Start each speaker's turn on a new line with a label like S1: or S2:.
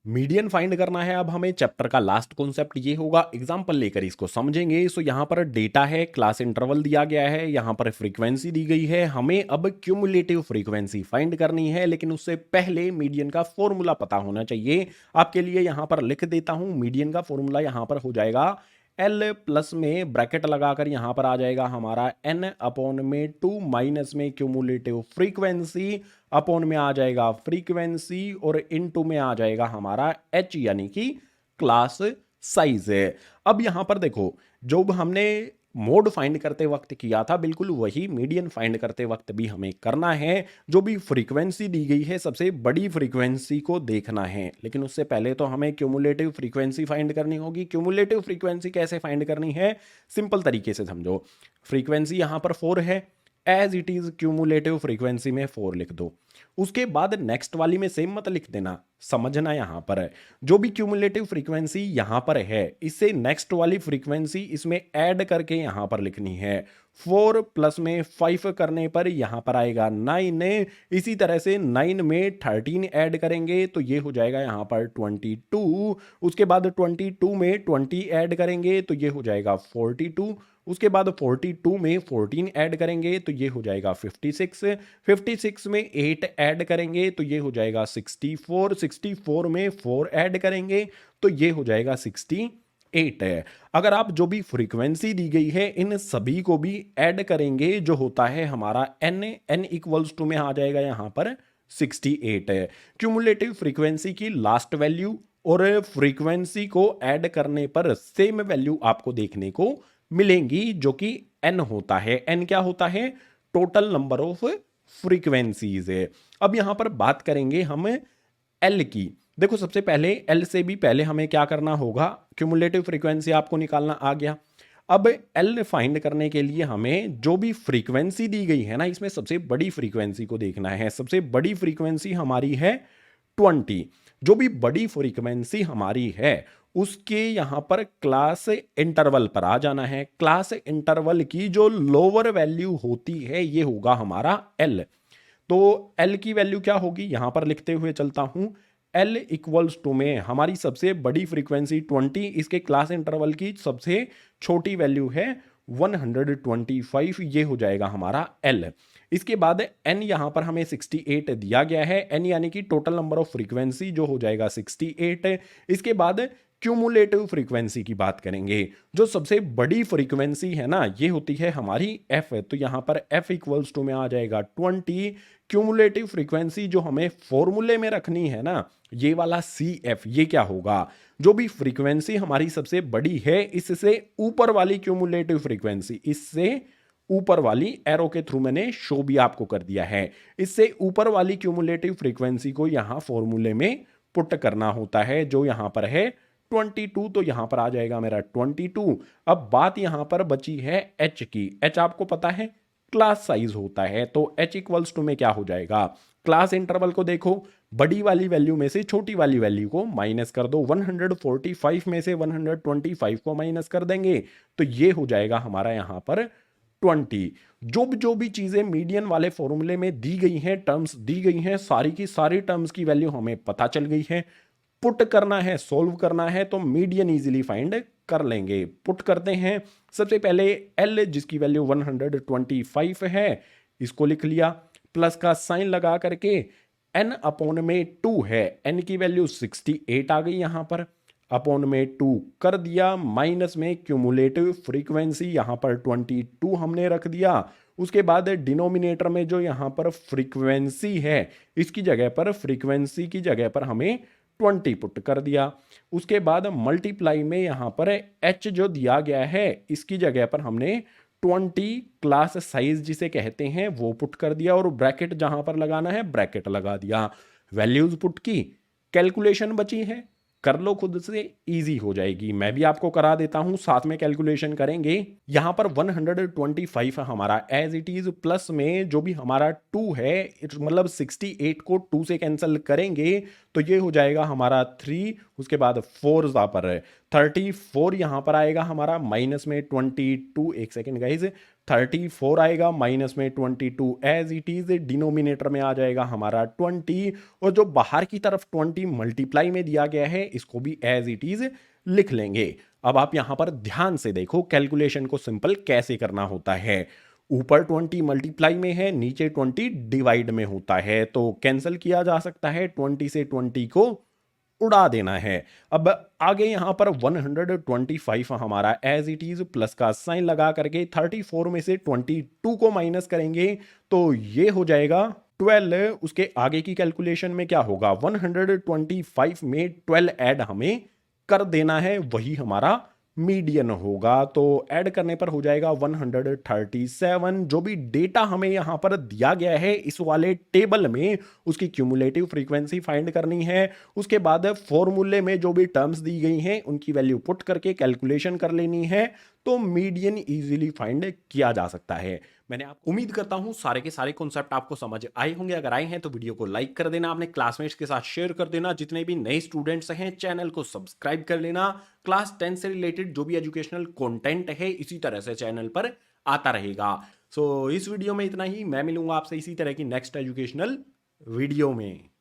S1: Median find करना है। अब हमें चैप्टर का लास्ट कॉन्सेप्ट ये होगा, एग्जांपल लेकर इसको समझेंगे। सो यहाँ पर डेटा है, क्लास इंटरवल दिया गया है, यहाँ पर फ्रीक्वेंसी दी गई है, हमें अब क्यूमुलेटिव फ्रीक्वेंसी फाइंड करनी है। लेकिन उससे पहले मीडियन का फॉर्मूला पता होना चाहिए। आपके लिए यहाँ पर लिख देता हूँ, मीडियन का फॉर्मूला यहाँ पर हो जाएगा एल प्लस में ब्रैकेट लगाकर यहाँ पर आ जाएगा हमारा एन अपॉन में 2 माइनस में क्यूमुलेटिव फ्रीक्वेंसी अपॉन में आ जाएगा फ्रीक्वेंसी और इनटू में आ जाएगा हमारा एच यानी कि क्लास साइज है। अब यहां पर देखो, जो हमने मोड फाइंड करते वक्त किया था बिल्कुल वही मीडियन फाइंड करते वक्त भी हमें करना है। जो भी फ्रीक्वेंसी दी गई है सबसे बड़ी फ्रीक्वेंसी को देखना है, लेकिन उससे पहले तो हमें क्यूमुलेटिव फ्रीक्वेंसी फाइंड करनी होगी। क्यूमुलेटिव फ्रीक्वेंसी कैसे फाइंड करनी है, सिंपल तरीके से समझो। फ्रीक्वेंसी यहां पर 4 है, as it is cumulative frequency में 4 लिख दो। उसके बाद नेक्स्ट वाली में सेम मत लिख देना, समझना यहां पर है जो भी क्यूमुलेटिव फ्रीक्वेंसी यहां पर है इससे नेक्स्ट वाली फ्रीक्वेंसी इसमें ऐड करके यहां पर लिखनी है। 4 प्लस में 5 करने पर यहां पर आएगा 9। इसी तरह से 9 में 13 ऐड करेंगे तो ये हो जाएगा यहां पर 22। उसके बाद 22 में 20 ऐड करेंगे तो ये हो जाएगा 42। उसके बाद 42 में 14 ऐड करेंगे तो ये हो जाएगा 56। 56 में 8 ऐड करेंगे तो ये हो जाएगा 64। 64 में 4 ऐड करेंगे तो ये हो जाएगा 68 है। अगर आप जो भी फ्रीक्वेंसी दी गई है इन सभी को भी ऐड करेंगे जो होता है हमारा n इक्वल्स टू में आ जाएगा यहाँ पर 68 है। क्यूमुलेटिव फ्रीक्वेंसी की लास्ट वैल्यू और फ्रीक्वेंसी को ऐड करने पर सेम वैल्यू आपको देखने को मिलेंगी जो कि n होता है। n क्या होता है, टोटल नंबर ऑफ फ्रीक्वेंसीज है। अब यहां पर बात करेंगे हम l की। देखो सबसे पहले l से भी पहले हमें क्या करना होगा, क्यूमुलेटिव फ्रीक्वेंसी आपको निकालना आ गया। अब l फाइंड करने के लिए हमें जो भी फ्रीक्वेंसी दी गई है ना इसमें सबसे बड़ी फ्रीक्वेंसी को देखना है। सबसे बड़ी फ्रीक्वेंसी हमारी है 20। जो भी बड़ी फ्रीक्वेंसी हमारी है उसके यहां पर क्लास इंटरवल पर आ जाना है। क्लास इंटरवल की जो लोअर वैल्यू होती है ये होगा हमारा एल। तो एल की वैल्यू क्या होगी यहां पर लिखते हुए चलता हूं, एल इक्वल्स टू में हमारी सबसे बड़ी फ्रीक्वेंसी 20, इसके क्लास इंटरवल की सबसे छोटी वैल्यू है 125, ये हो जाएगा हमारा एल। इसके बाद n यहां पर हमें 68 दिया गया है, n यानी कि टोटल नंबर ऑफ फ्रीक्वेंसी जो हो जाएगा 68। इसके बाद क्यूमुलेटिव फ्रीक्वेंसी की बात करेंगे। जो सबसे बड़ी फ्रीक्वेंसी है ना ये होती है हमारी f, तो यहां पर f इक्वल्स टू में आ जाएगा 20। क्यूमुलेटिव फ्रीक्वेंसी जो हमें फॉर्मूले में रखनी है ना ये वाला CF, ये क्या होगा, जो भी फ्रीक्वेंसी हमारी सबसे बड़ी है इससे ऊपर वाली क्यूमुलेटिव फ्रीक्वेंसी, इससे ऊपर वाली एरो के थ्रू मैंने शो भी आपको कर दिया है, इससे ऊपर वाली क्यूमुलेटिव फ्रीक्वेंसी को यहां फॉर्मूले में पुट करना होता है जो यहां पर है 22। तो यहां पर आ जाएगा मेरा 22। अब बात यहां पर बची है h की। h आपको पता है क्लास साइज होता है, तो h इक्वल्स टू में क्या हो जाएगा, क्लास इंटरवल को देखो, बड़ी वाली वैल्यू में से छोटी वाली वैल्यू को माइनस कर दो। 145 में से 125 को माइनस कर देंगे तो ये हो जाएगा हमारा यहां पर 20। जो भी चीजें मीडियन वाले फॉर्मूले में दी गई हैं, टर्म्स दी गई हैं, सारी की सारी टर्म्स की वैल्यू हमें पता चल गई है। पुट करना है, सोल्व करना है तो मीडियन इजीली फाइंड कर लेंगे। पुट करते हैं, सबसे पहले L जिसकी वैल्यू 125 है इसको लिख लिया, प्लस का साइन लगा करके n अपॉन में 2 है, n की वैल्यू 68 आ गई यहां पर, अपॉन में 2 कर दिया, माइनस में क्यूमुलेटिव फ्रीक्वेंसी यहां पर 22 हमने रख दिया। उसके बाद डिनोमिनेटर में जो यहां पर फ्रीक्वेंसी है इसकी जगह पर, फ्रीक्वेंसी की जगह पर हमें 20 पुट कर दिया। उसके बाद मल्टीप्लाई में यहां पर h जो दिया गया है इसकी जगह पर हमने 20 क्लास साइज जिसे कहते हैं वो पुट कर दिया, और ब्रैकेट जहां पर लगाना है ब्रैकेट लगा दिया। वैल्यूज पुट की, कैलकुलेशन बची है, कर लो खुद से, इजी हो जाएगी। मैं भी आपको करा देता हूं, साथ में कैलकुलेशन करेंगे। यहां पर 125 है हमारा एज इट इज, प्लस में जो भी हमारा 2 है मतलब 68 को 2 से कैंसिल करेंगे तो ये हो जाएगा हमारा 3, उसके बाद 4 यहाँ पर 34 यहाँ पर आएगा हमारा, माइनस में 22, एक सेकेंड गाइज, 34 आएगा माइनस में 22 एज इट इज, डिनोमिनेटर में आ जाएगा हमारा 20, और जो बाहर की तरफ 20 मल्टीप्लाई में दिया गया है इसको भी एज इट इज लिख लेंगे। अब आप यहां पर ध्यान से देखो कैलकुलेशन को सिंपल कैसे करना होता है। ऊपर 20 मल्टीप्लाई में है, नीचे 20 डिवाइड में होता है, तो कैंसिल किया जा सकता है, 20 से 20 को उड़ा देना है। अब आगे यहां पर 125 हमारा एज इट इज प्लस का साइन लगा करके 34 में से 22 को माइनस करेंगे तो ये हो जाएगा 12। उसके आगे की कैलकुलेशन में क्या होगा, 125 में 12 ऐड हमें कर देना है, वही हमारा मीडियन होगा। तो ऐड करने पर हो जाएगा 137। जो भी डेटा हमें यहां पर दिया गया है इस वाले टेबल में, उसकी क्यूमुलेटिव फ्रीक्वेंसी फाइंड करनी है। उसके बाद फॉर्मूले में जो भी टर्म्स दी गई हैं उनकी वैल्यू पुट करके कैलकुलेशन कर लेनी है, तो मीडियन इजीली फाइंड किया जा सकता है। मैंने आप उम्मीद करता हूं सारे के सारे कॉन्सेप्ट आपको समझ आए होंगे। अगर आए हैं तो वीडियो को लाइक कर देना, अपने क्लासमेट्स के साथ शेयर कर देना, जितने भी नए स्टूडेंट्स हैं चैनल को सब्सक्राइब कर लेना। क्लास 10 से रिलेटेड जो भी एजुकेशनल कंटेंट है इसी तरह से चैनल पर आता रहेगा। इस वीडियो में इतना ही, मैं मिलूंगा आपसे इसी तरह की नेक्स्ट एजुकेशनल वीडियो में।